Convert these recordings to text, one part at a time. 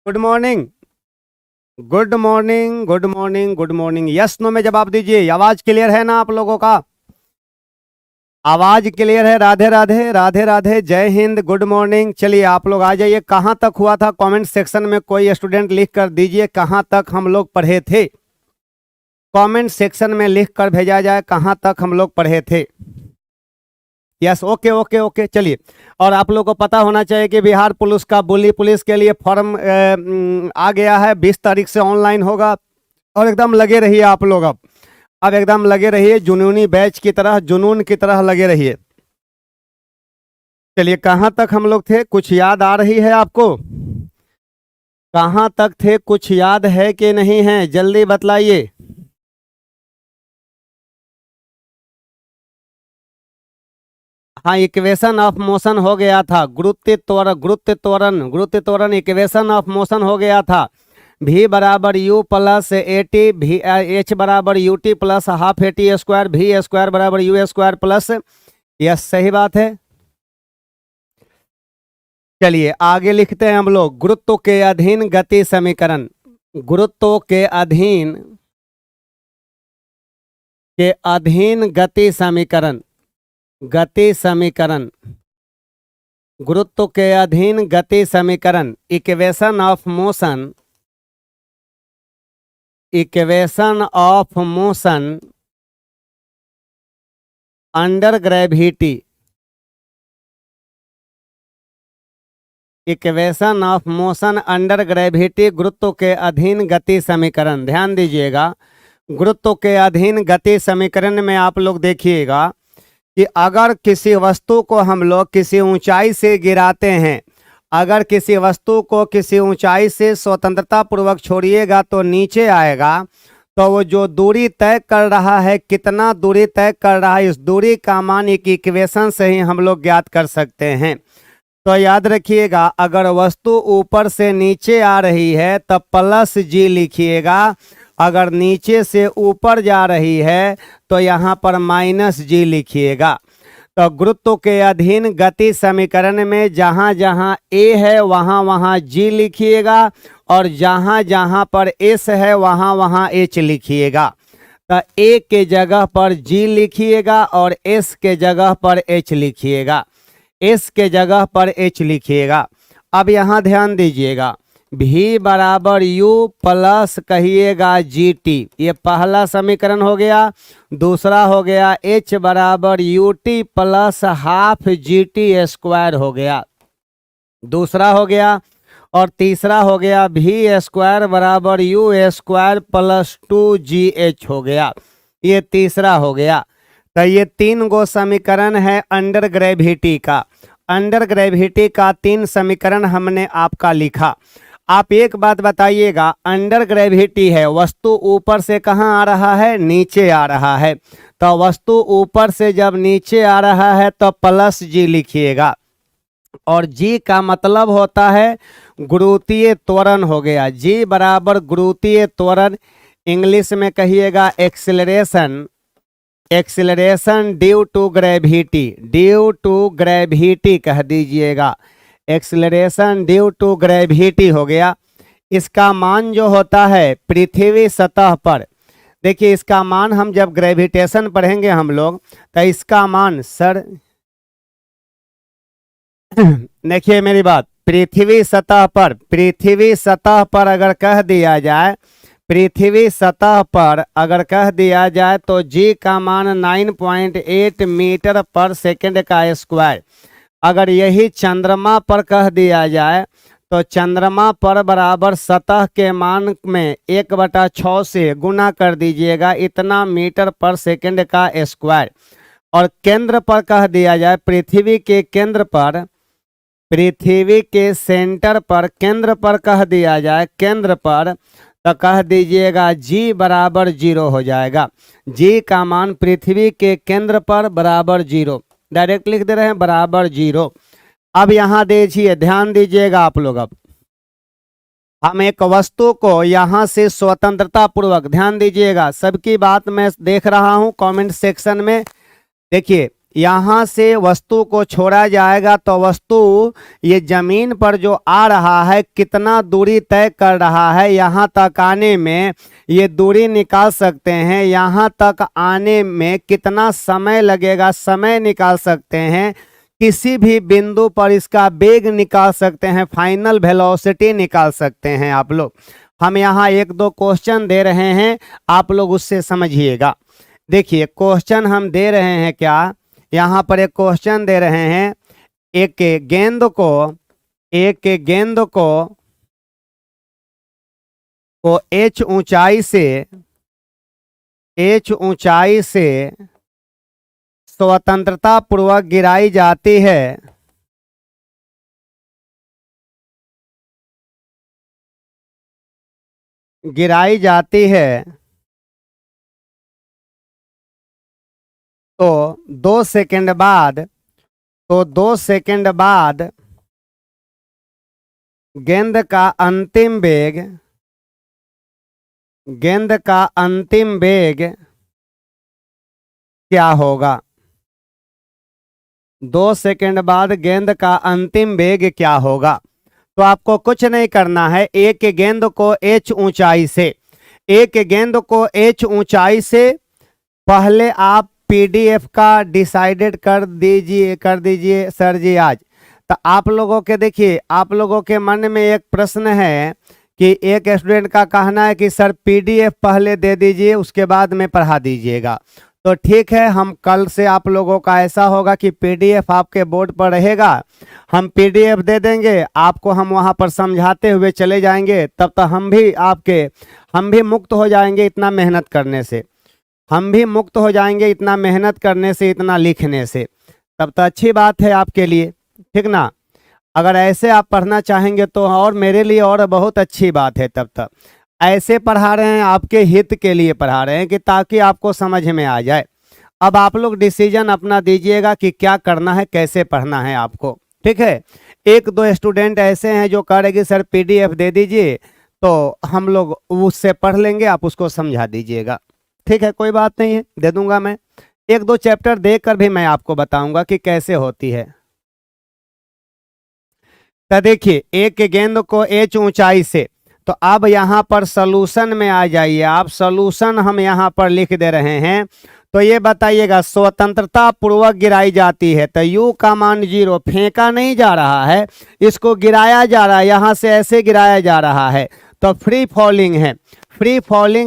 Good morning. Good morning, good morning, good morning. Yes no में जवाब दीजिए। आवाज क्लियर है ना आप लोगों का? आवाज क्लियर है? राधे राधे, राधे राधे, जय हिंद, गुड मॉर्निंग। चलिए आप लोग आ जाइए। कहाँ तक हुआ था कमेंट सेक्शन में कोई स्टूडेंट लिख कर दीजिए कहाँ तक हम लोग पढ़े थे। कमेंट सेक्शन में लिख कर भेजा जाए कहाँ तक हम लोग पढ़े थे। Yes, okay okay okay. चलिए, और आप लोगों को पता होना चाहिए कि बिहार पुलिस का बुली पुलिस के लिए फॉर्म आ गया है। 20 तारीख से ऑनलाइन होगा और एकदम लगे रहिए आप लोग। अब एकदम लगे रहिए, जुनूनी बैच की तरह, जुनून की तरह लगे रहिए। चलिए, कहाँ तक हम लोग थे? कुछ याद आ रही है आपको? कहाँ तक थे? कुछ याद है कि नहीं है? जल्दी बतलाइए। हाँ, इक्वेशन ऑफ मोशन हो गया था। गुरुत्व त्वरण, गुरुत्व त्वरण, गुरुत्व त्वरण, इक्वेशन ऑफ मोशन हो गया था। v बराबर u प्लस ए टी, भी h बराबर U T plus half A T square, भी स्क्वायर बराबर यू स्क्वायर प्लस। यस, सही बात है। चलिए आगे लिखते हैं हम लोग। गुरुत्व के अधीन गति समीकरण, गुरुत्व के अधीन गति समीकरण, गति समीकरण, गुरुत्व के अधीन गति समीकरण, equation of motion, equation of motion under gravity, equation of motion under gravity, गुरुत्व के अधीन गति समीकरण। ध्यान दीजिएगा, गुरुत्व के अधीन गति समीकरण में आप लोग देखिएगा कि अगर किसी वस्तु को हम लोग किसी ऊंचाई से गिराते हैं, अगर किसी वस्तु को किसी ऊंचाई से स्वतंत्रता पूर्वक छोड़िएगा तो नीचे आएगा, तो वो जो दूरी तय कर रहा है, कितना दूरी तय कर रहा है, इस दूरी का मान एक इक्वेशन से ही हम लोग ज्ञात कर सकते हैं। तो याद रखिएगा, अगर वस्तु ऊपर से नीचे आ रही है तब प्लस जी लिखिएगा, अगर नीचे से ऊपर जा रही है तो यहाँ पर माइनस जी लिखिएगा। तो गुरुत्व के अधीन गति समीकरण में जहाँ जहाँ ए है वहाँ वहाँ जी लिखिएगा, और जहाँ जहाँ पर एस है वहाँ वहाँ एच लिखिएगा। तो ए के जगह पर जी लिखिएगा और एस के जगह पर एच लिखिएगा, एस के जगह पर एच लिखिएगा। अब यहाँ ध्यान दीजिएगा, v बराबर u प्लस कहिएगा जी टी, ये पहला समीकरण हो गया। दूसरा हो गया h बराबर U T plus half G T square हो गया, दूसरा हो गया। और तीसरा हो गया v स्क्वायर बराबर यू स्क्वायर प्लस 2gh हो गया, ये तीसरा हो गया। तो ये 3 गो समीकरण है अंडर ग्रेविटी का। अंडर ग्रेविटी का 3 समीकरण हमने आपका लिखा। आप एक बात बताइएगा, अंडर ग्रेविटी है, वस्तु ऊपर से कहाँ आ रहा है? नीचे आ रहा है। तो वस्तु ऊपर से जब नीचे आ रहा है तो प्लस जी लिखिएगा, और जी का मतलब होता है गुरुत्वीय त्वरण हो गया। जी बराबर गुरुत्वीय त्वरण, इंग्लिश में कहिएगा acceleration, acceleration due to gravity, due to gravity कह दीजिएगा, एक्सिलरेशन ड्यू टू ग्रेविटी हो गया। इसका मान जो होता है पृथ्वी सतह पर, देखिए इसका मान हम जब ग्रेविटेशन पढ़ेंगे हम लोग, तो इसका मान सर देखिए मेरी बात, पृथ्वी सतह पर, पृथ्वी सतह पर अगर कह दिया जाए, पृथ्वी सतह पर अगर कह दिया जाए तो जी का मान 9.8 मीटर पर सेकंड का स्क्वायर। अगर यही चंद्रमा पर कह दिया जाए तो चंद्रमा पर बराबर सतह के मान में 1/6 से गुना कर दीजिएगा, इतना मीटर पर सेकंड का स्क्वायर। और केंद्र पर कह दिया जाए, पृथ्वी के केंद्र पर, पृथ्वी के सेंटर पर, केंद्र पर कह दिया जाए, केंद्र पर, तो कह दीजिएगा जी बराबर 0 हो जाएगा। जी का मान पृथ्वी के केंद्र पर बराबर 0, डायरेक्ट लिख दे रहे हैं बराबर 0। अब यहाँ देखिए, ध्यान दीजिएगा आप लोग। अब हम एक वस्तु को यहाँ से स्वतंत्रता पूर्वक, ध्यान दीजिएगा, सबकी बात मैं देख रहा हूँ कमेंट सेक्शन में। देखिए यहाँ से वस्तु को छोड़ा जाएगा तो वस्तु ये जमीन पर जो आ रहा है कितना दूरी तय कर रहा है, यहाँ तक आने में ये दूरी निकाल सकते हैं, यहाँ तक आने में कितना समय लगेगा समय निकाल सकते हैं, किसी भी बिंदु पर इसका वेग निकाल सकते हैं, फाइनल वेलोसिटी निकाल सकते हैं आप लोग। हम यहाँ एक दो क्वेश्चन दे रहे हैं, आप लोग उससे समझिएगा। देखिए क्वेश्चन हम दे रहे हैं क्या, यहाँ पर एक क्वेश्चन दे रहे हैं, एक गेंद को h ऊंचाई से स्वतंत्रता पूर्वक गिराई जाती है, तो 2 सेकंड बाद गेंद का अंतिम वेग क्या होगा। 2 सेकंड बाद गेंद का अंतिम वेग क्या होगा। तो आपको कुछ नहीं करना है, एक गेंद को h ऊंचाई से पहले आप पीडीएफ का डिसाइडेड कर दीजिए सर जी आज। तो आप लोगों के देखिए, आप लोगों के मन में एक प्रश्न है कि एक स्टूडेंट का कहना है कि सर पीडीएफ पहले दे दीजिए उसके बाद में पढ़ा दीजिएगा। तो ठीक है, हम कल से आप लोगों का ऐसा होगा कि पीडीएफ आपके बोर्ड पर रहेगा, हम पीडीएफ दे देंगे आपको, हम वहां पर समझाते हुए चले जाएंगे। तब तक हम भी मुक्त हो जाएंगे इतना मेहनत करने से, इतना लिखने से। तब तो अच्छी बात है आपके लिए, ठीक ना। अगर ऐसे आप पढ़ना चाहेंगे तो और मेरे लिए और बहुत अच्छी बात है। तब तक ऐसे पढ़ा रहे हैं, आपके हित के लिए पढ़ा रहे हैं कि ताकि आपको समझ में आ जाए। अब आप लोग डिसीजन अपना दीजिएगा कि क्या करना है, कैसे पढ़ना है आपको, ठीक है। एक दो स्टूडेंट ऐसे हैं जो कह रहे कि सर पीडीएफ दे दीजिए, तो हम लोग उससे पढ़ लेंगे, आप उसको समझा दीजिएगा, ठीक है, कोई बात नहीं है, दे दूंगा मैं। एक दो चैप्टर देखकर भी मैं आपको बताऊंगा कि कैसे होती है। तो देखिए एक गेंद को h ऊंचाई से, तो अब यहाँ पर सॉल्यूशन में आ जाइए आप। सॉल्यूशन हम यहाँ पर लिख दे रहे हैं। तो ये बताइएगा स्वतंत्रता पूर्वक गिराई जाती है, तो u का मान 0, फेंका नहीं जा रहा है, इसको गिराया जा रहा है, यहाँ से ऐसे गिराया जा रहा है, तो फ्री फॉलिंग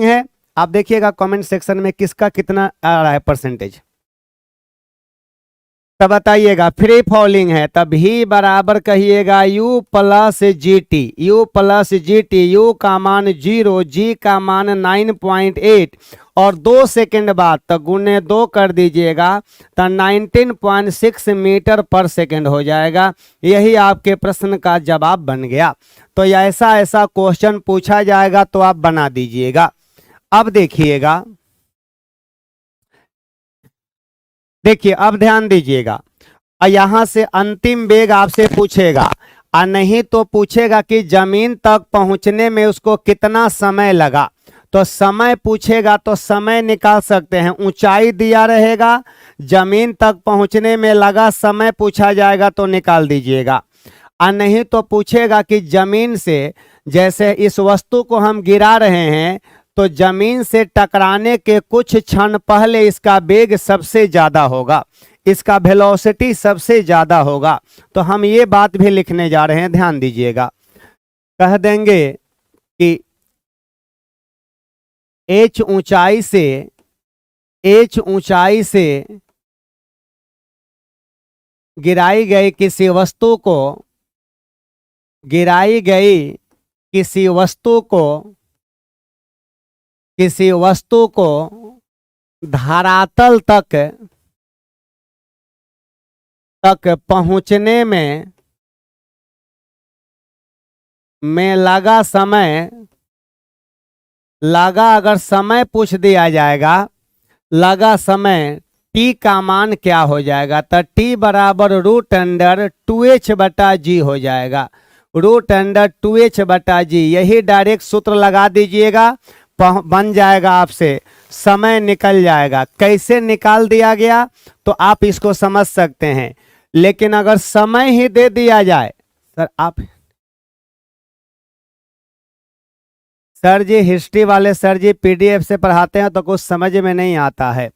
है। आप देखिएगा कमेंट सेक्शन में किसका कितना आ रहा है परसेंटेज, तब बताइएगा। फ्री फॉलिंग है तब ही बराबर कहिएगा u plus G T, u का मान 0, g का मान 9.8 और 2 सेकंड बाद तो गुने 2 कर दीजिएगा तो 19.6 मीटर पर सेकंड हो जाएगा। यही आपके प्रश्न का जवाब बन गया। तो ऐसा क्वेश्चन पूछा जाएगा तो आप बना दीजिएगा। अब देखिएगा, अब ध्यान दीजिएगा, यहां से अंतिम वेग आपसे पूछेगा और नहीं तो पूछेगा कि जमीन तक पहुंचने में उसको कितना समय लगा। तो समय पूछेगा तो समय निकाल सकते हैं, ऊंचाई दिया रहेगा, जमीन तक पहुंचने में लगा समय पूछा जाएगा तो निकाल दीजिएगा। और नहीं तो पूछेगा कि जमीन से, जैसे इस वस्तु को हम गिरा रहे हैं तो जमीन से टकराने के कुछ क्षण पहले इसका वेग सबसे ज्यादा होगा, इसका वेलोसिटी सबसे ज्यादा होगा। तो हम ये बात भी लिखने जा रहे हैं, ध्यान दीजिएगा। कह देंगे कि h ऊंचाई से गिराई गई किसी वस्तु को धरातल तक पहुंचने में लगा समय, अगर समय पूछ दिया जाएगा, लगा समय t का मान क्या हो जाएगा, तो t बराबर √2h/g हो जाएगा, √2h/g। यही डायरेक्ट सूत्र लगा दीजिएगा, बन जाएगा आपसे। समय निकल जाएगा। कैसे निकाल दिया गया तो आप इसको समझ सकते हैं, लेकिन अगर समय ही दे दिया जाए, सर जी हिस्ट्री वाले सर जी पीडीएफ से पढ़ाते हैं तो कुछ समझ में नहीं आता है।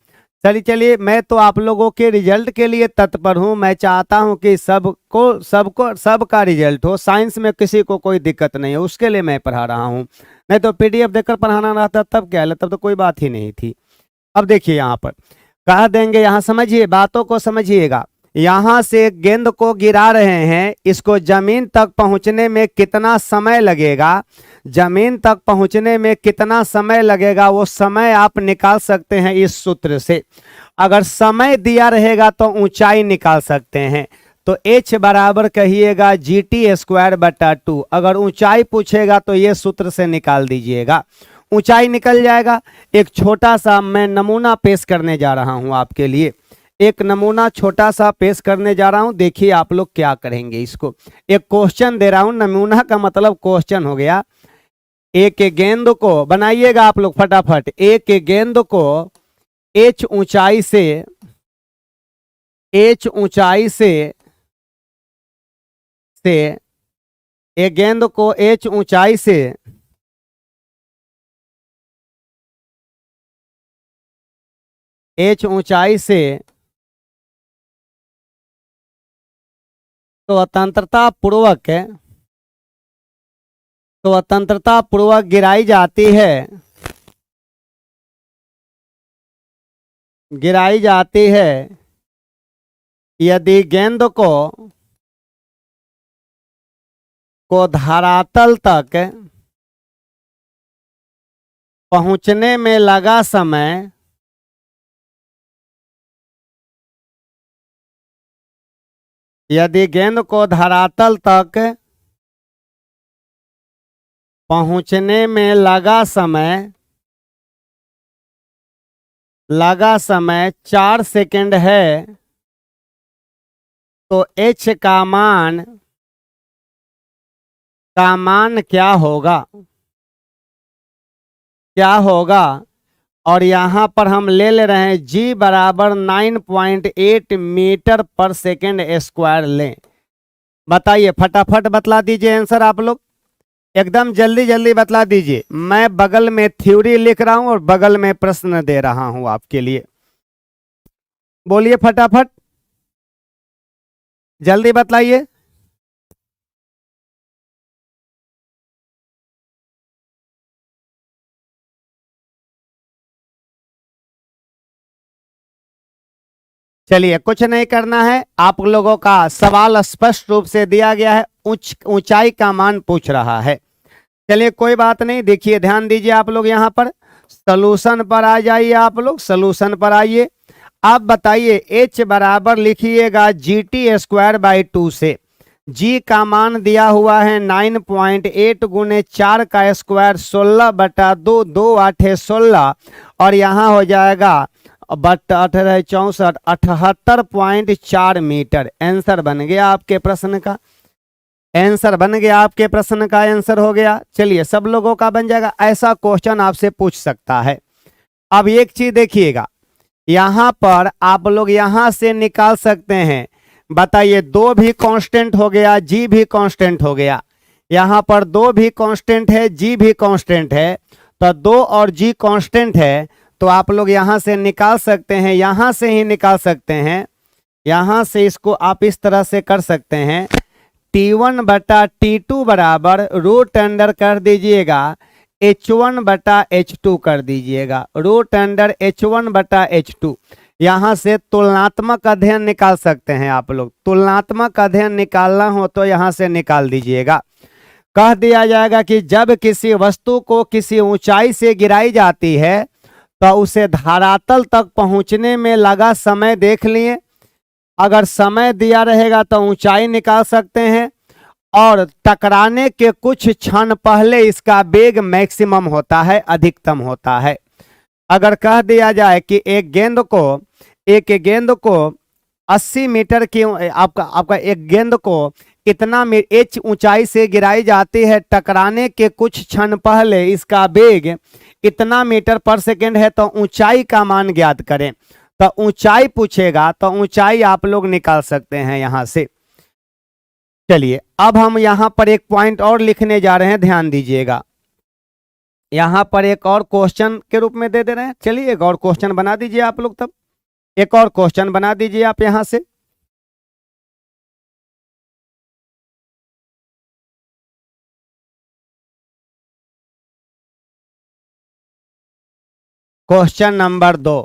चलिए मैं तो आप लोगों के रिजल्ट के लिए तत्पर हूं। मैं चाहता हूं कि सबका रिजल्ट हो। साइंस में किसी को कोई दिक्कत नहीं है, उसके लिए मैं पढ़ा रहा हूं। नहीं तो पीडीएफ देखकर पढ़ाना रहता तब क्या है, तब तो कोई बात ही नहीं थी। अब देखिए यहाँ पर कह देंगे, यहाँ समझिए, बातों को समझिएगा। यहाँ से गेंद को गिरा रहे हैं, इसको जमीन तक पहुंचने में कितना समय लगेगा, जमीन तक पहुंचने में कितना समय लगेगा, वो समय आप निकाल सकते हैं इस सूत्र से। अगर समय दिया रहेगा तो ऊंचाई निकाल सकते हैं। तो h बराबर कहिएगा GT²/2। अगर ऊंचाई पूछेगा तो ये सूत्र से निकाल दीजिएगा, ऊंचाई निकल जाएगा। एक छोटा सा मैं नमूना पेश करने जा रहा हूं आपके लिए, एक नमूना छोटा सा पेश करने जा रहा हूं। देखिए आप लोग क्या करेंगे। इसको एक क्वेश्चन दे रहा हूं, नमूना का मतलब क्वेश्चन हो गया। एक गेंद को बनाइएगा आप लोग फटाफट। एक गेंद को h ऊंचाई से एक गेंद को h ऊंचाई से स्वतंत्रता पूर्वक गिराई जाती है। यदि गेंद को धरातल तक पहुंचने में लगा समय यदि गेंद को धरातल तक पहुंचने में लगा समय 4 सेकंड है, तो h का मान क्या होगा। और यहाँ पर हम ले रहे हैं g बराबर 9.8 मीटर पर सेकेंड स्क्वायर लें। बताइए, फटाफट बतला दीजिए आंसर आप लोग, एकदम जल्दी जल्दी बतला दीजिए। मैं बगल में थ्योरी लिख रहा हूं और बगल में प्रश्न दे रहा हूं आपके लिए। बोलिए फटाफट, जल्दी बतलाइए। चलिए, कुछ नहीं करना है, आप लोगों का सवाल स्पष्ट रूप से दिया गया है, ऊंचाई का मान पूछ रहा है। चलिए कोई बात नहीं, देखिए ध्यान दीजिए आप लोग, यहाँ पर सॉल्यूशन पर आ जाइए। आप लोग सॉल्यूशन पर आइए। आप बताइए h बराबर लिखिएगा GT²/2 से। g का मान दिया हुआ है 9.8 गुने 4 का स्क्वायर 16/2, 2 8 16, और यहाँ हो जाएगा 18 64 78.4 मीटर। आंसर बन गया आपके प्रश्न का, आंसर हो गया। चलिए सब लोगों का बन जाएगा। ऐसा क्वेश्चन आपसे पूछ सकता है। अब एक चीज देखिएगा, यहाँ पर आप लोग यहाँ से निकाल सकते हैं। बताइए, 2 भी कांस्टेंट हो गया, जी भी कांस्टेंट हो गया। यहाँ पर 2 भी कांस्टेंट है, जी भी कांस्टेंट है, तो 2 और जी कांस्टेंट है, तो आप लोग यहाँ से निकाल सकते हैं, यहाँ से ही निकाल सकते हैं। यहाँ से इसको आप इस तरह से कर सकते हैं, T1/T2 बराबर रूट अंडर कर दीजिएगा H1/H2 कर दीजिएगा, रूट अंडर H1/H2। यहाँ से तुलनात्मक अध्ययन निकाल सकते हैं आप लोग। तुलनात्मक अध्ययन निकालना हो तो यहाँ से निकाल दीजिएगा। कह दिया जाएगा कि जब किसी वस्तु को किसी ऊंचाई से गिराई जाती है तो उसे धरातल तक पहुंचने में लगा समय देख लिए। अगर समय दिया रहेगा तो ऊंचाई निकाल सकते हैं, और टकराने के कुछ क्षण पहले इसका वेग मैक्सिमम होता है, अधिकतम होता है। अगर कह दिया जाए कि एक गेंद को 80 मीटर की आपका एक गेंद को इतना h ऊंचाई से गिराई जाती है, टकराने के कुछ क्षण पहले इसका वेग इतना मीटर पर सेकेंड है तो ऊंचाई का मान ज्ञात करें। तो ऊंचाई पूछेगा तो ऊंचाई आप लोग निकाल सकते हैं यहां से। चलिए अब हम यहां पर एक पॉइंट और लिखने जा रहे हैं, ध्यान दीजिएगा। यहां पर एक और क्वेश्चन के रूप में दे रहे हैं। चलिए एक और क्वेश्चन बना दीजिए आप लोग, तब एक और क्वेश्चन बना दीजिए आप यहां से। Question number 2।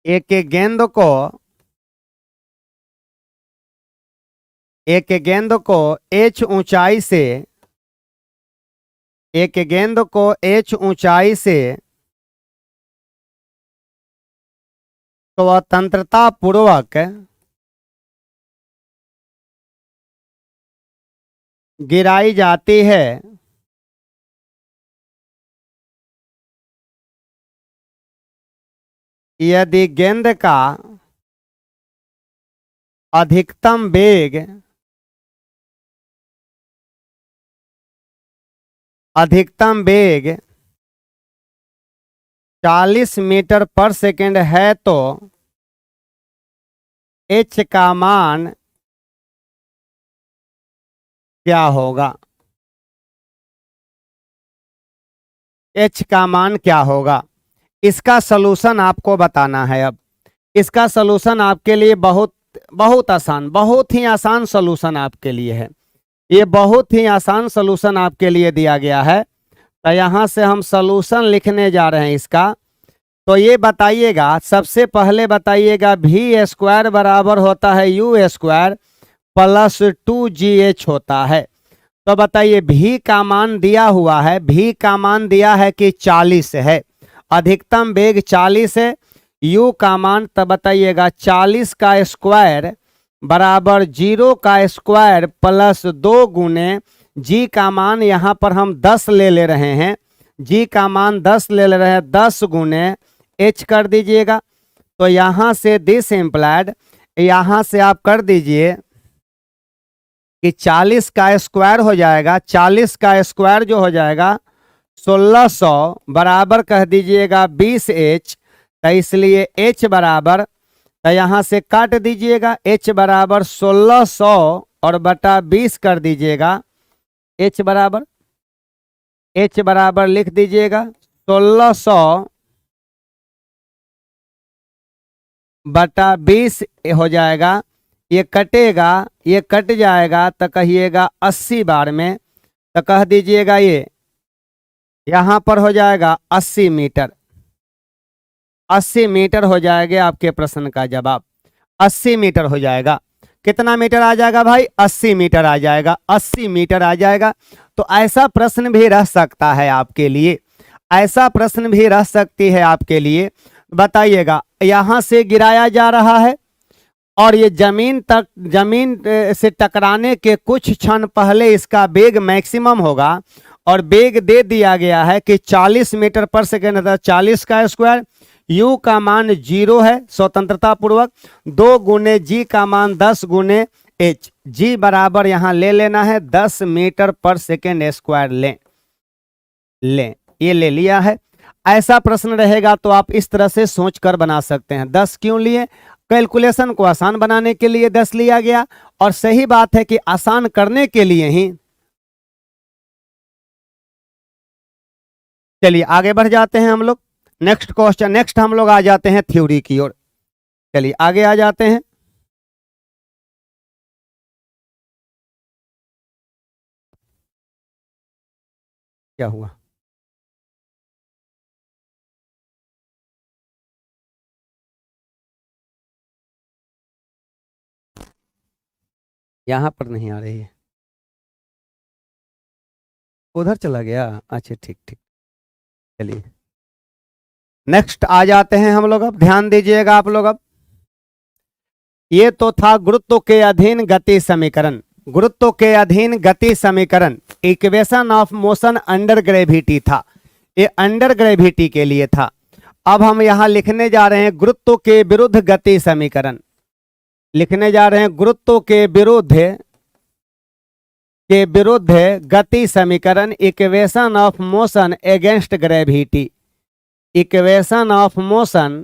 एक गेंद को h ऊंचाई से स्वतंत्रता पूर्वक गिराई जाती है यदि गेंद का अधिकतम वेग 40 मीटर पर सेकेंड है तो h का मान क्या होगा? h का मान क्या होगा? इसका सलूशन आपको बताना है। अब इसका सलूशन आपके लिए बहुत आसान, बहुत ही आसान सलूशन आपके लिए है। ये बहुत ही आसान सलूशन आपके लिए दिया गया है। तो यहाँ से हम सलूशन लिखने जा रहे हैं इसका। तो ये बताइएगा, सबसे पहले बताइएगा v स्क्वायर बराबर होता है u स्क्वायर प्लस 2gh होता है। तो बताइए v का मान दिया हुआ है, v का मान दिया है कि 40 है, अधिकतम वेग 40 है। u का मान तब बताइएगा 40 का स्क्वायर बराबर 0 का स्क्वायर प्लस 2 गुने g का मान यहाँ पर हम 10 ले रहे हैं, g का मान 10 ले रहे हैं, 10 गुने h कर दीजिएगा। तो यहाँ से दिस इम्प्लाइड, यहाँ से आप कर दीजिए कि 40 का स्क्वायर हो जाएगा, 40 का स्क्वायर जो हो जाएगा 1600 बराबर कह दीजिएगा 20h। तो इसलिए h बराबर, तो यहाँ से काट दीजिएगा, h बराबर 1600 और बटा 20 कर दीजिएगा। h बराबर लिख दीजिएगा 1600 बटा 20 हो जाएगा। ये कटेगा, ये कट जाएगा तो कहिएगा 80 बार में, तो कह दीजिएगा ये यहाँ पर हो जाएगा 80 मीटर। 80 मीटर हो जाएगा आपके प्रश्न का जवाब, 80 मीटर हो जाएगा। कितना मीटर आ जाएगा भाई? 80 मीटर आ जाएगा, 80 मीटर आ जाएगा। तो ऐसा प्रश्न भी रह सकता है आपके लिए, ऐसा प्रश्न भी रह सकती है आपके लिए। बताइएगा, यहाँ से गिराया जा रहा है और ये जमीन से टकराने के कुछ क्षण पहले इसका वेग मैक्सिमम होगा और वेग दे दिया गया है कि 40 मीटर पर सेकेंड, 40 का स्क्वायर, u का मान 0 है स्वतंत्रता पूर्वक, 2 गुने g का मान 10 गुने h, g बराबर यहाँ ले लेना है 10 मीटर पर सेकेंड स्क्वायर लें, ये ले लिया है। ऐसा प्रश्न रहेगा तो आप इस तरह से सोचकर बना सकते हैं। 10 क्यों लिए? कैलकुलेशन को आसान बनाने के लिए 10 लिया गया, और सही बात है कि आसान करने के लिए ही। चलिए आगे बढ़ जाते हैं हम लोग। नेक्स्ट क्वेश्चन, नेक्स्ट हम लोग आ जाते हैं थ्योरी की ओर। चलिए आगे आ जाते हैं। क्या हुआ? यहां पर नहीं आ रही है, उधर चला गया। अच्छा ठीक ठीक, चलिए नेक्स्ट आ जाते हैं हम लोग। अब ध्यान दीजिएगा आप लोग। अब ये तो था गुरुत्व के अधीन गति समीकरण, गुरुत्व के अधीन गति समीकरण, equation of motion under gravity था, ये अंडर ग्रेविटी के लिए था। अब हम यहां लिखने जा रहे हैं गुरुत्व के विरुद्ध गति समीकरण। लिखने जा रहे हैं गुरुत्व के विरुद्ध गति समीकरण, equation of motion against gravity. Equation of motion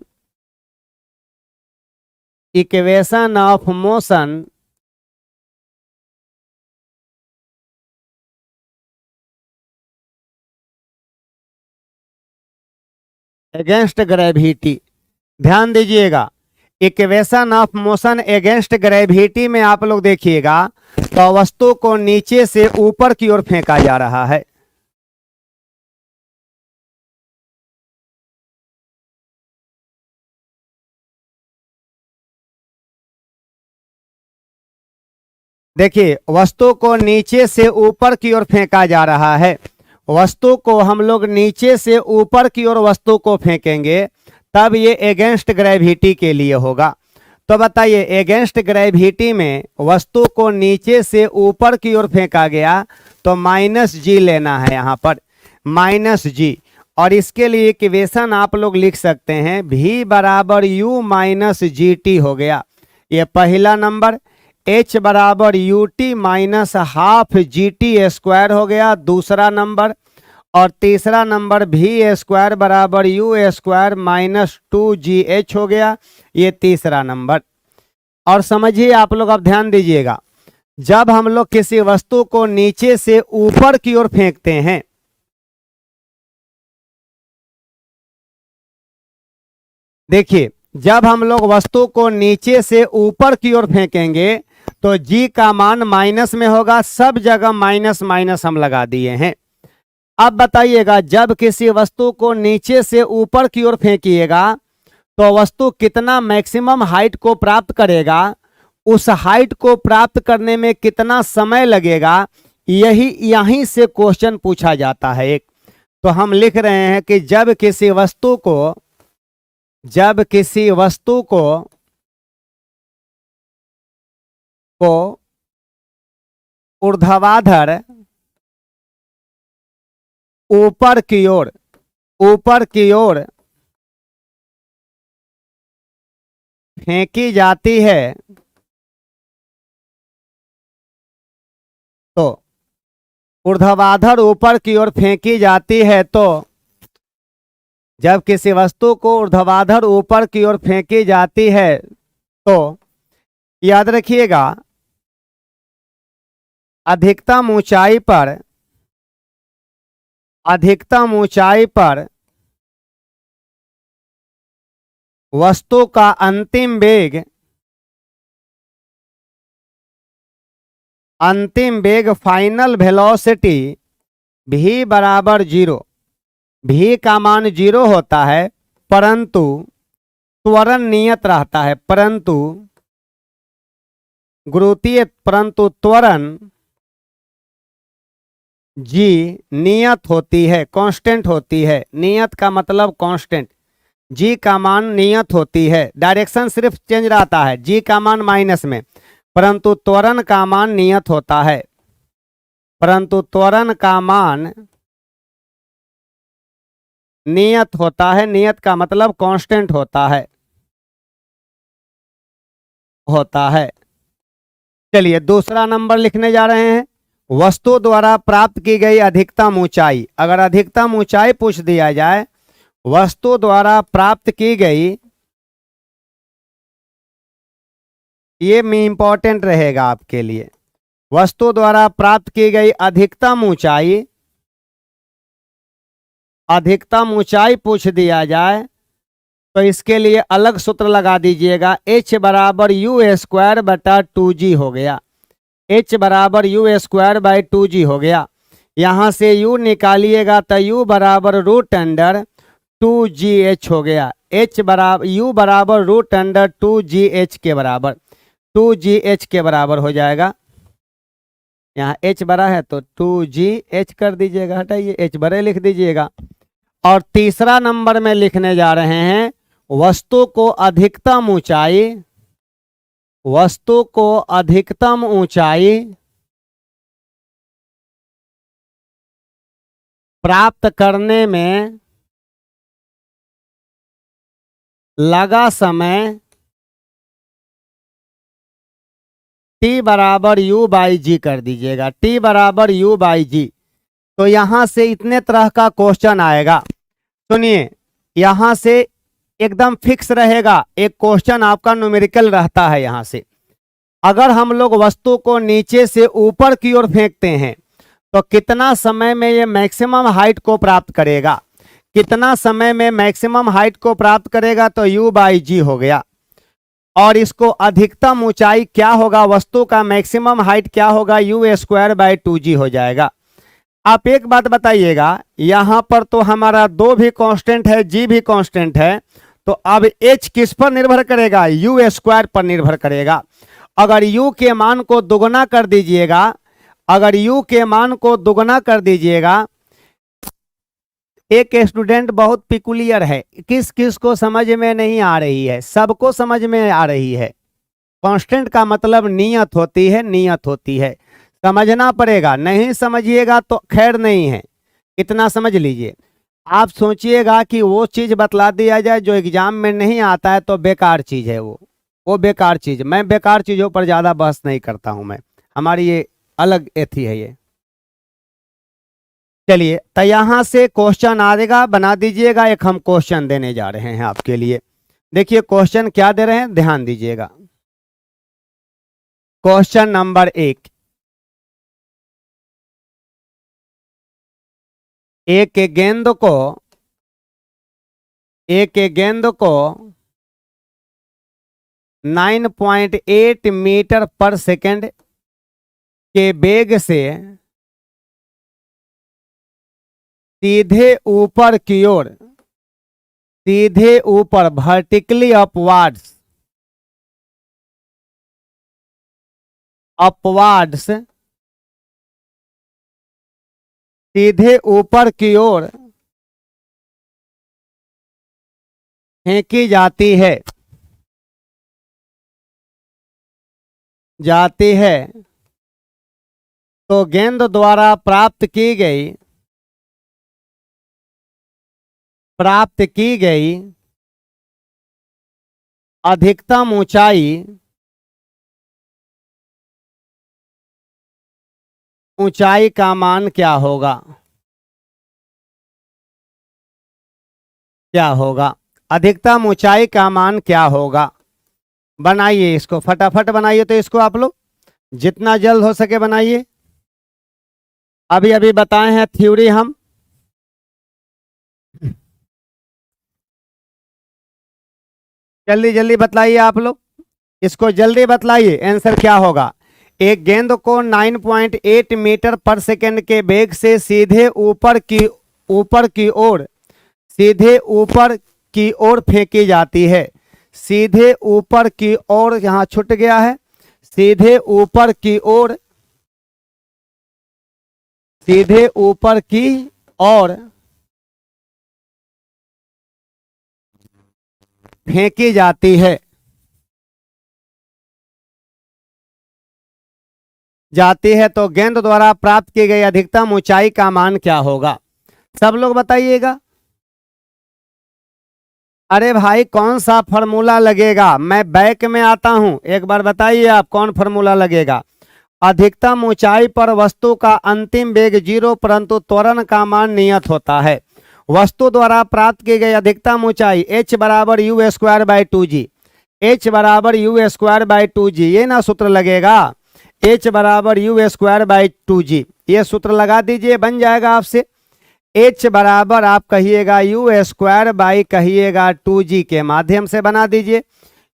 against gravity. ध्यान दीजिएगा, equation of motion against gravity में आप लोग देखिएगा तो वस्तु को नीचे से ऊपर की ओर फेंका जा रहा है। देखिए, वस्तु को नीचे से ऊपर की ओर फेंका जा रहा है। वस्तु को हम लोग नीचे से ऊपर की ओर वस्तु को फेंकेंगे तब ये अगेंस्ट ग्रेविटी के लिए होगा। तो बताइए, अगेंस्ट ग्रेविटी में वस्तु को नीचे से ऊपर की ओर फेंका गया तो -g लेना है यहाँ पर, -g। और इसके लिए इक्वेशन आप लोग लिख सकते हैं v बराबर u माइनस जी टी हो गया, ये पहला नंबर। h बराबर U T minus half G T square हो गया दूसरा नंबर। और तीसरा नंबर v स्क्वायर बराबर u स्क्वायर माइनस 2gh हो गया, ये तीसरा नंबर। और समझिए आप लोग, अब ध्यान दीजिएगा, जब हम लोग किसी वस्तु को नीचे से ऊपर की ओर फेंकते हैं, देखिए जब हम लोग वस्तु को नीचे से ऊपर की ओर फेंकेंगे तो g का मान माइनस में होगा। सब जगह माइनस माइनस हम लगा दिए हैं। अब बताइएगा, जब किसी वस्तु को नीचे से ऊपर की ओर फेंकिएगा तो वस्तु कितना मैक्सिमम हाइट को प्राप्त करेगा, उस हाइट को प्राप्त करने में कितना समय लगेगा, यहीं से क्वेश्चन पूछा जाता है एक। तो हम लिख रहे हैं कि जब किसी वस्तु को ऊर्ध्वाधर ऊपर की ओर फेंकी जाती है तो ऊर्ध्वाधर ऊपर की ओर फेंकी जाती है तो जब किसी वस्तु को ऊर्ध्वाधर ऊपर की ओर फेंकी जाती है तो याद रखिएगा, अधिकतम ऊंचाई पर वस्तु का अंतिम वेग फाइनल वेलोसिटी v बराबर 0। v का मान 0 होता है परंतु त्वरण नियत रहता है, परंतु त्वरण g नियत होती है, कांस्टेंट होती है। नियत का मतलब कांस्टेंट, g का मान नियत होती है, डायरेक्शन सिर्फ चेंज रहता है, g का मान माइनस में, परंतु त्वरण का मान नियत होता है। परंतु त्वरण का मान नियत होता है, नियत का मतलब कांस्टेंट होता है। चलिए दूसरा नंबर लिखने जा रहे हैं, वस्तु द्वारा प्राप्त की गई अधिकतम ऊंचाई। अगर अधिकतम ऊंचाई पूछ दिया जाए, वस्तु द्वारा प्राप्त की गई, ये में इंपॉर्टेंट रहेगा आपके लिए, वस्तु द्वारा प्राप्त की गई अधिकतम ऊंचाई पूछ दिया जाए तो इसके लिए अलग सूत्र लगा दीजिएगा, h बराबर यू स्क्वायर बटा 2g हो गया। h बराबर यू स्क्वायर बाई 2g हो गया। यहाँ से u निकालिएगा तो u बराबर √2gh हो गया। u बराबर √2gh के बराबर, 2gh के बराबर हो जाएगा। यहाँ h बड़ा है तो 2gh कर दीजिएगा, हटाइए h बड़े लिख दीजिएगा। और तीसरा नंबर में लिखने जा रहे हैं, वस्तु को अधिकतम ऊंचाई प्राप्त करने में लगा समय t बराबर u बाई जी कर दीजिएगा, t बराबर u बाई जी। तो यहां से इतने तरह का क्वेश्चन आएगा। सुनिए, यहां से एकदम फिक्स रहेगा, एक क्वेश्चन आपका न्यूमेरिकल रहता है। यहां से अगर हम लोग वस्तु को नीचे से ऊपर की ओर फेंकते हैं तो कितना समय में ये मैक्सिमम हाइट को प्राप्त करेगा, कितना समय में मैक्सिमम हाइट को प्राप्त करेगा, तो u बाई जी हो गया। और इसको अधिकतम ऊंचाई क्या होगा, वस्तु का मैक्सिमम हाइट क्या होगा, यू स्क्वायर बाई टू जी हो जाएगा। आप एक बात बताइएगा, यहां पर तो हमारा दो भी कांस्टेंट है, जी भी कांस्टेंट है, तो अब एच किस पर निर्भर करेगा, यू स्क्वायर पर निर्भर करेगा। अगर u के मान को दुगना कर दीजिएगा, अगर u के मान को दुगना कर दीजिएगा, एक स्टूडेंट बहुत पिकुलियर है, किस किस को समझ में नहीं आ रही है, सबको समझ में आ रही है। कांस्टेंट का मतलब नियत होती है, नियत होती है, समझना पड़ेगा। नहीं समझिएगा तो खैर नहीं है, इतना समझ लीजिए। आप सोचिएगा कि वो चीज बतला दिया जाए जो एग्जाम में नहीं आता है तो बेकार चीज है वो बेकार चीज। मैं बेकार चीजों पर ज्यादा बहस नहीं करता हूं, मैं, हमारी ये अलग एथी है ये। चलिए, तो यहां से क्वेश्चन आएगा, बना दीजिएगा। एक हम क्वेश्चन देने जा रहे हैं आपके लिए। देखिए क्वेश्चन क्या दे रहे हैं, ध्यान दीजिएगा। क्वेश्चन नंबर 1, एक गेंद को 9.8 मीटर पर सेकंड के वेग से सीधे ऊपर की ओर, सीधे ऊपर वर्टिकली अपवार्ड्स, अपवार्ड्स सीधे ऊपर की ओर फेंकी जाती है, तो गेंद द्वारा प्राप्त की गई अधिकतम ऊंचाई का मान क्या होगा, क्या होगा, अधिकतम ऊंचाई का मान क्या होगा। बनाइए इसको, फटाफट बनाइए। तो इसको आप लोग जितना जल्द हो सके बनाइए। अभी अभी बताए हैं थ्योरी हम, जल्दी जल्दी बतलाइए आप लोग, इसको जल्दी बतलाइए आंसर क्या होगा। एक गेंद को 9.8 मीटर पर सेकंड के वेग से सीधे ऊपर की ओर, सीधे ऊपर की ओर फेंकी जाती है, सीधे ऊपर की ओर, यहां छूट गया है, सीधे ऊपर की ओर, सीधे ऊपर की ओर फेंकी जाती है, तो गेंद द्वारा प्राप्त की गई अधिकतम ऊंचाई का मान क्या होगा। सब लोग बताइएगा। अरे भाई कौन सा फॉर्मूला लगेगा, मैं बैक में आता हूं, एक बार बताइए आप कौन फॉर्मूला लगेगा। अधिकतम ऊंचाई पर वस्तु का अंतिम वेग 0 परंतु त्वरण का मान नियत होता है। वस्तु द्वारा प्राप्त की गई अधिकतम ऊंचाई h बराबर u square by two g, h बराबर u square by two g, ये ना सूत्र लगेगा, h बराबर u square by two g, ये सूत्र लगा दीजिए, बन जाएगा आपसे। h बराबर आप कहिएगा यू स्क्वायर बाई कहिएगा टू जी के माध्यम से बना दीजिए।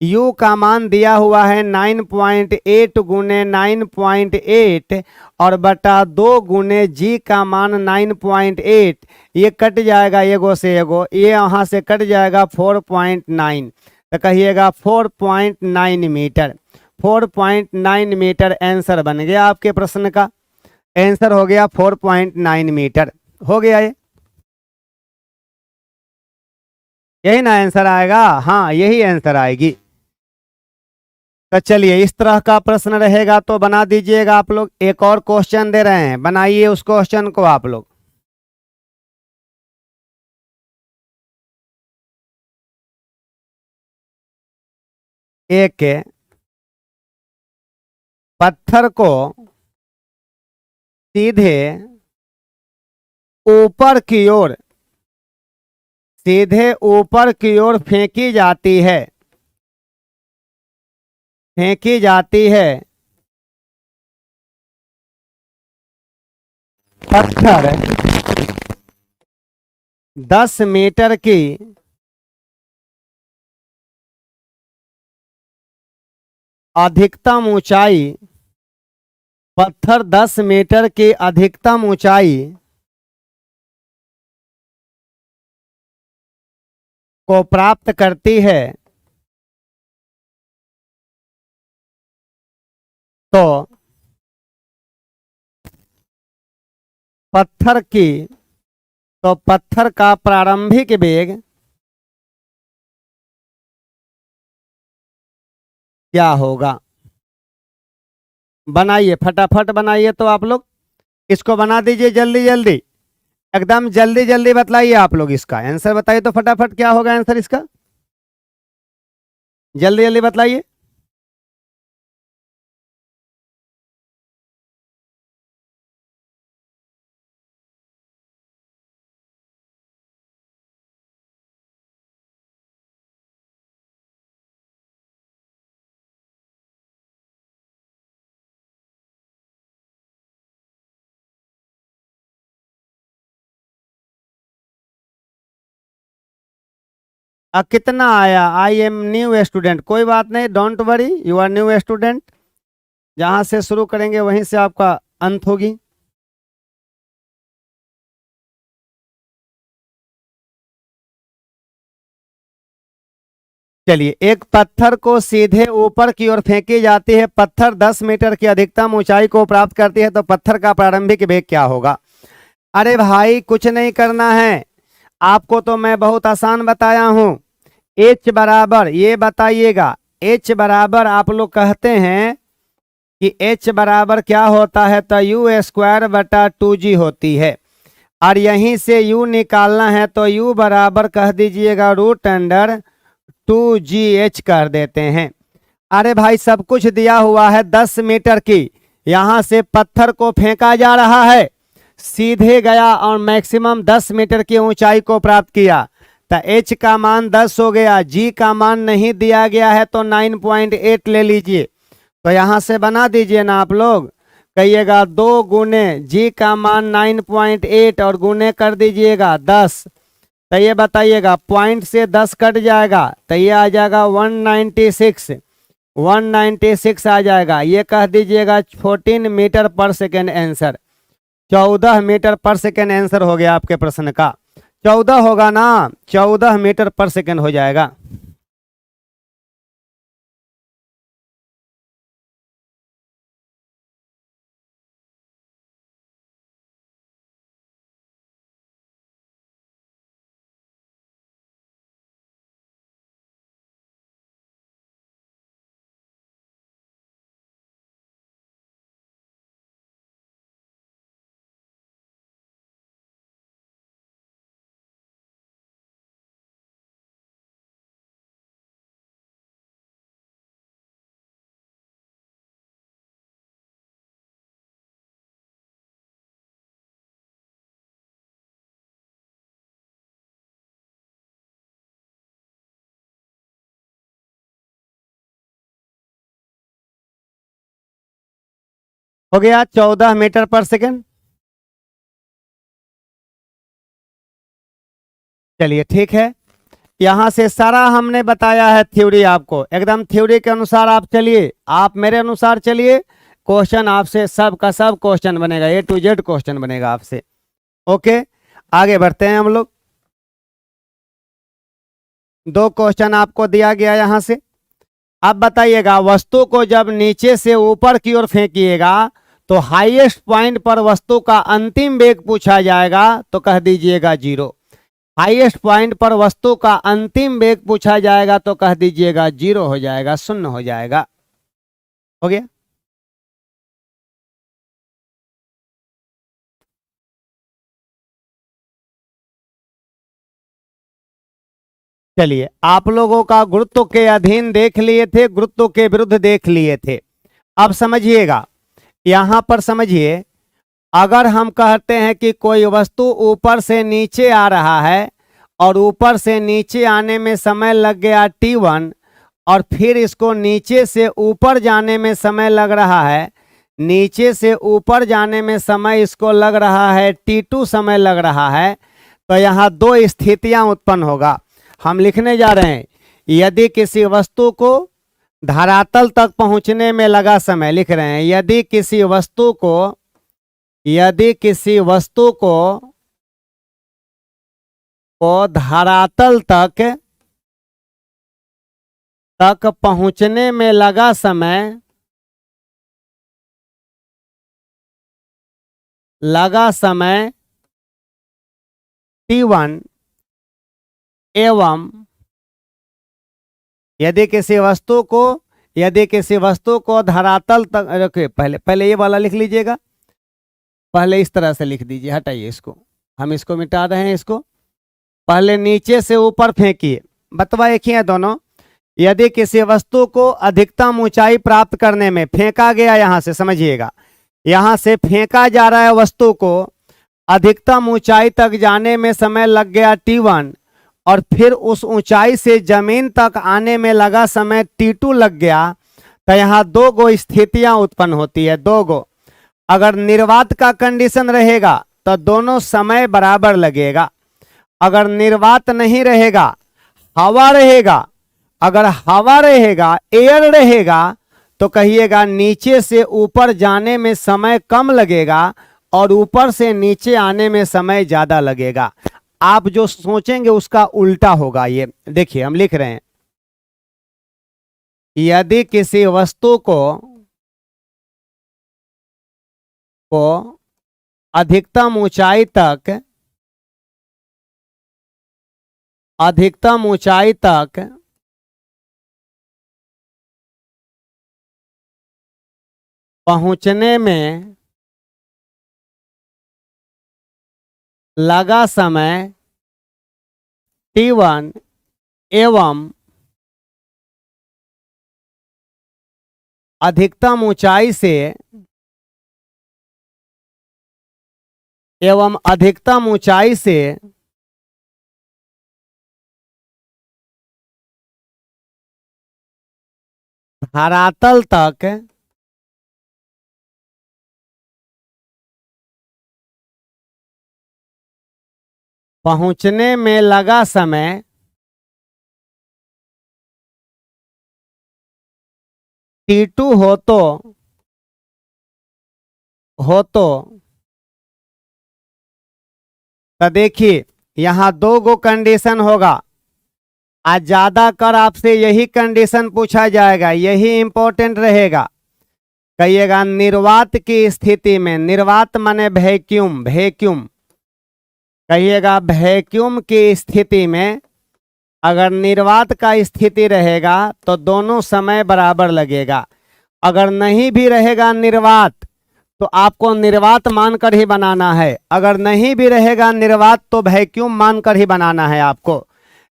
u का मान दिया हुआ है 9.8 गुने 9.8 और बटा 2 गुने g का मान 9.8, ये कट जाएगा एगो से एगो, ये यहाँ से कट जाएगा 4.9, तो कहिएगा 4.9 मीटर, 4.9 मीटर आंसर बन गया आपके प्रश्न का। आंसर हो गया 4.9 मीटर, हो गया ये, यही ना आंसर आएगा, हाँ यही आंसर आएगी। तो चलिए इस तरह का प्रश्न रहेगा तो बना दीजिएगा आप लोग। एक और क्वेश्चन दे रहे हैं, बनाइए उस क्वेश्चन को आप लोग। एक पत्थर को सीधे ऊपर की ओर फेंकी जाती है, पत्थर 10 मीटर की अधिकतम ऊंचाई, पत्थर 10 मीटर की अधिकतम ऊंचाई को प्राप्त करती है, तो पत्थर की तो पत्थर का प्रारंभिक वेग क्या होगा? बनाइए, फटाफट बनाइए। तो आप लोग इसको बना दीजिए जल्दी जल्दी, एकदम जल्दी जल्दी बतलाइए। आप लोग इसका आंसर बताइए तो फटाफट, क्या होगा आंसर इसका? जल्दी जल्दी बतलाइए। कितना आया? आई एम न्यू स्टूडेंट, कोई बात नहीं, don't worry, you are new student. जहां से शुरू करेंगे वहीं से आपका अंत होगी। चलिए, एक पत्थर को सीधे ऊपर की ओर फेंकी जाती है, पत्थर 10 मीटर की अधिकतम ऊंचाई को प्राप्त करती है, तो पत्थर का प्रारंभिक वेग क्या होगा? अरे भाई कुछ नहीं करना है आपको, तो मैं बहुत आसान बताया हूं। एच बराबर, ये बताइएगा, एच बराबर आप लोग कहते हैं कि एच बराबर क्या होता है? तो यू स्क्वायर बटा 2g होती है। और यहीं से यू निकालना है तो यू बराबर कह दीजिएगा √2gh कर देते हैं। अरे भाई सब कुछ दिया हुआ है, 10 मीटर की यहां से पत्थर को फेंका जा रहा है, सीधे गया और मैक्सिमम 10 मीटर की ऊंचाई को प्राप्त किया। तो h का मान 10 हो गया, g का मान नहीं दिया गया है तो 9.8 ले लीजिए। तो यहां से बना दीजिए ना आप लोग, कहिएगा 2 गुने जी का मान 9.8 और गुने कर दीजिएगा 10। तो ये बताइएगा, पॉइंट से 10 कट जाएगा तो ये आ जाएगा 196, 196 आ जाएगा। ये कह दीजिएगा 14 मीटर पर सेकेंड आंसर, 14 मीटर पर सेकेंड आंसर हो गया आपके प्रश्न का। 14 होगा ना, 14 मीटर पर सेकेंड हो जाएगा। हो गया 14 मीटर पर सेकेंड। चलिए ठीक है, यहां से सारा हमने बताया है थ्योरी आपको, एकदम थ्योरी के अनुसार आप चलिए, आप मेरे अनुसार चलिए। क्वेश्चन आपसे सब का सब क्वेश्चन बनेगा, A to Z क्वेश्चन बनेगा आपसे। ओके, आगे बढ़ते हैं हम लोग। 2 क्वेश्चन आपको दिया गया यहां से। अब बताइएगा, वस्तु को जब नीचे से ऊपर की ओर फेंकिएगा तो हाईएस्ट पॉइंट पर वस्तु का अंतिम वेग पूछा जाएगा, तो कह दीजिएगा 0। हाईएस्ट पॉइंट पर वस्तु का अंतिम वेग पूछा जाएगा तो कह दीजिएगा 0 हो जाएगा, 0 हो जाएगा। हो गया। चलिए, आप लोगों का गुरुत्व के अधीन देख लिए थे, गुरुत्व के विरुद्ध देख लिए थे। अब समझिएगा, यहां पर समझिए, अगर हम कहते हैं कि कोई वस्तु ऊपर से नीचे आ रहा है और ऊपर से नीचे आने में समय लग गया t1, और फिर इसको नीचे से ऊपर जाने में समय लग रहा है, नीचे से ऊपर जाने में समय इसको लग रहा है t2 समय लग रहा है, तो यहाँ दो स्थितियां उत्पन्न होगा। हम लिखने जा रहे हैं, यदि किसी वस्तु को धरातल तक पहुंचने में लगा समय, लिख रहे हैं, यदि किसी वस्तु को धरातल तक पहुंचने में लगा समय t1 एवं यदि किसी वस्तु को धरातल तक, रखिए पहले ये वाला लिख लीजिएगा, पहले इस तरह से लिख दीजिए, हटाइए इसको, हम इसको मिटा रहे हैं, इसको पहले नीचे से ऊपर फेंकिए, बतवा एक ही है दोनों। यदि किसी वस्तु को अधिकतम ऊंचाई प्राप्त करने में फेंका गया, यहां से समझिएगा, यहां से फेंका जा रहा है वस्तु को, अधिकतम ऊंचाई तक जाने में समय लग गया t1, और फिर उस ऊंचाई से जमीन तक आने में लगा समय t2 लग गया, तो यहाँ दो गो स्थितियां उत्पन्न होती है, दो गो। अगर निर्वात का कंडीशन रहेगा तो दोनों समय बराबर लगेगा, अगर निर्वात नहीं रहेगा, हवा रहेगा, अगर हवा रहेगा, एयर रहेगा, तो कहिएगा नीचे से ऊपर जाने में समय कम लगेगा और ऊपर से नीचे आने में समय ज्यादा लगेगा। आप जो सोचेंगे उसका उल्टा होगा। ये देखिए, हम लिख रहे हैं, यदि किसी वस्तु को अधिकतम ऊंचाई तक पहुंचने में लगा समय t1 एवं अधिकतम ऊंचाई से धरातल तक पहुंचने में लगा समय t2 हो तो देखिए, यहां दो गो कंडीशन होगा। आज ज्यादा कर आपसे यही कंडीशन पूछा जाएगा, यही इंपॉर्टेंट रहेगा। कहिएगा निर्वात की स्थिति में, निर्वात माने वैक्यूम, कहिएगा वैक्यूम की स्थिति में अगर निर्वात का स्थिति रहेगा तो दोनों समय बराबर लगेगा। अगर नहीं भी रहेगा निर्वात तो आपको निर्वात मानकर ही बनाना है, अगर नहीं भी रहेगा निर्वात तो वैक्यूम मानकर ही बनाना है आपको।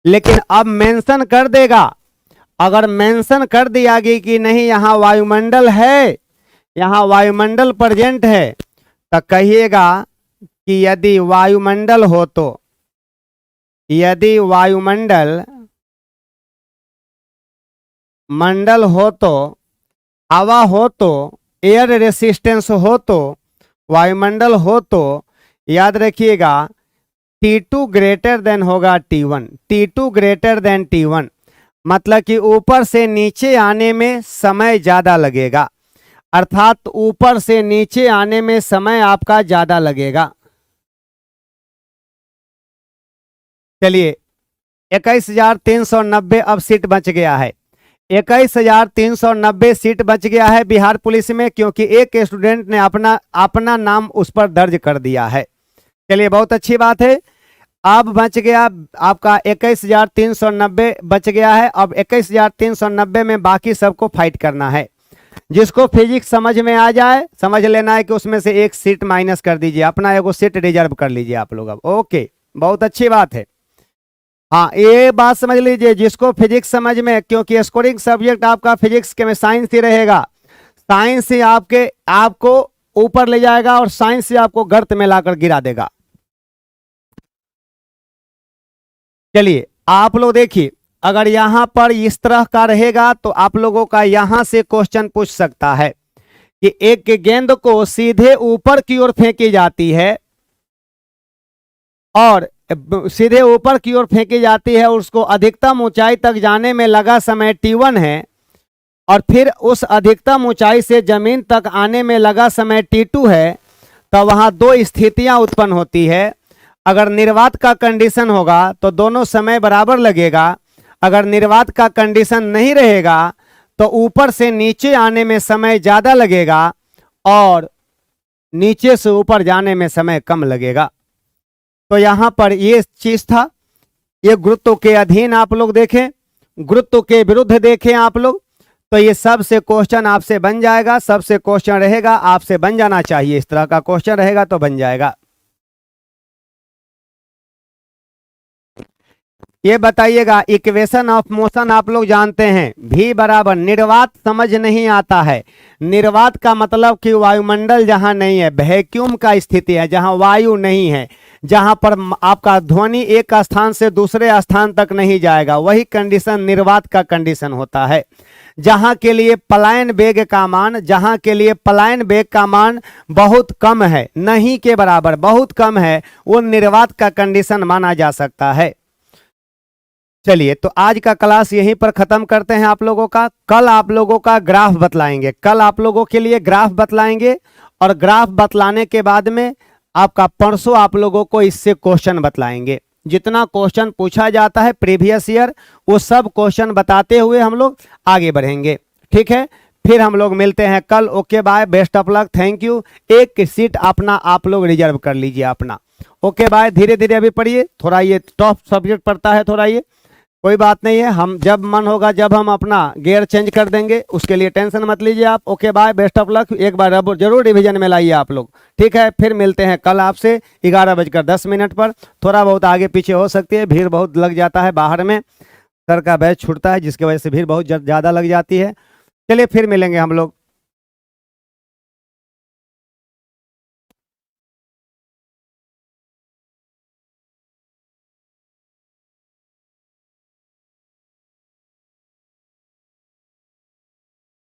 लेकिन अब मेंशन कर देगा, अगर मेंशन कर दिया गया कि नहीं यहाँ वायुमंडल है, यहाँ वायुमंडल प्रेजेंट है, तो कहिएगा कि यदि वायुमंडल हो तो हवा हो तो एयर रेसिस्टेंस हो तो वायुमंडल हो तो याद रखिएगा T2 ग्रेटर देन होगा T1, T2 greater than T1, मतलब कि ऊपर से नीचे आने में समय ज्यादा लगेगा, अर्थात ऊपर से नीचे आने में समय आपका ज्यादा लगेगा। चलिए 21,390 अब सीट बच गया है, 21,390 सीट बच गया है बिहार पुलिस में, क्योंकि एक स्टूडेंट ने अपना नाम उस पर दर्ज कर दिया है। चलिए बहुत अच्छी बात है। अब बच गया आपका 21,390 बच गया है। अब 21,390 में बाकी सबको फाइट करना है। जिसको फिजिक्स समझ में आ जाए समझ लेना है कि उसमें से एक सीट माइनस कर दीजिए, अपना एगो सीट रिजर्व कर लीजिए आप लोग। अब ओके, बहुत अच्छी बात है। हाँ, ये बात समझ लीजिए, जिसको फिजिक्स समझ में, क्योंकि स्कोरिंग सब्जेक्ट आपका फिजिक्स के में साइंस ही रहेगा, साइंस ही आपको ऊपर ले जाएगा और साइंस ही आपको गर्त में लाकर गिरा देगा। चलिए आप लोग देखिए, अगर यहां पर इस तरह का रहेगा तो आप लोगों का यहां से क्वेश्चन पूछ सकता है कि एक गेंद को सीधे ऊपर की ओर फेंकी जाती है और सीधे ऊपर की ओर फेंकी जाती है, उसको अधिकतम ऊंचाई तक जाने में लगा समय t1 है, और फिर उस अधिकतम ऊंचाई से जमीन तक आने में लगा समय t2 है, तो वहां दो स्थितियां उत्पन्न होती है। अगर निर्वात का कंडीशन होगा तो दोनों समय बराबर लगेगा, अगर निर्वात का कंडीशन नहीं रहेगा तो ऊपर से नीचे आने में समय ज्यादा लगेगा और नीचे से ऊपर जाने में समय कम लगेगा। तो यहां पर ये चीज था, ये गुरुत्व के अधीन आप लोग देखें, गुरुत्व के विरुद्ध देखें आप लोग, तो ये सबसे क्वेश्चन आपसे बन जाएगा, सबसे क्वेश्चन रहेगा, आपसे बन जाना चाहिए, इस तरह का क्वेश्चन रहेगा तो बन जाएगा। ये बताइएगा, इक्वेशन ऑफ मोशन आप लोग जानते हैं, v बराबर, निर्वात समझ नहीं आता है, निर्वात का मतलब कि वायुमंडल जहां नहीं है, वैक्यूम का स्थिति है, जहां वायु नहीं है, जहां पर आपका ध्वनि एक स्थान से दूसरे स्थान तक नहीं जाएगा, वही कंडीशन निर्वात का कंडीशन होता है। जहां के लिए पलायन वेग का मान, जहां के लिए पलायन वेग का मान बहुत कम है, नहीं के बराबर बहुत कम है, वो निर्वात का कंडीशन माना जा सकता है। चलिए तो आज का क्लास यहीं पर खत्म करते हैं आप लोगों का। कल आप लोगों का ग्राफ बतलाएंगे, कल आप लोगों के लिए ग्राफ बतलाएंगे, और ग्राफ बतलाने के बाद में आपका परसों आप लोगों को इससे क्वेश्चन बतलाएंगे। जितना क्वेश्चन पूछा जाता है प्रीवियस ईयर, वो सब क्वेश्चन बताते हुए हम लोग आगे बढ़ेंगे। ठीक है, फिर हम लोग मिलते हैं कल। Okay bye, best of luck, thank you. एक सीट अपना आप लोग रिजर्व कर लीजिए अपना। ओके बाय, धीरे धीरे अभी पढ़िए, थोड़ा ये टफ सब्जेक्ट पढ़ता है थोड़ा, ये कोई बात नहीं है, हम जब मन होगा जब हम अपना गियर चेंज कर देंगे, उसके लिए टेंशन मत लीजिए आप। Okay bye, best of luck. एक बार जरूर रिवीजन में लाइए आप लोग। ठीक है, फिर मिलते हैं कल आपसे 11:10 पर। थोड़ा बहुत आगे पीछे हो सकती है, भीड़ बहुत लग जाता है बाहर में, सर का बैच छूटता है जिसकी वजह से भीड़ बहुत ज़्यादा लग जाती है। चलिए फिर मिलेंगे हम लोग।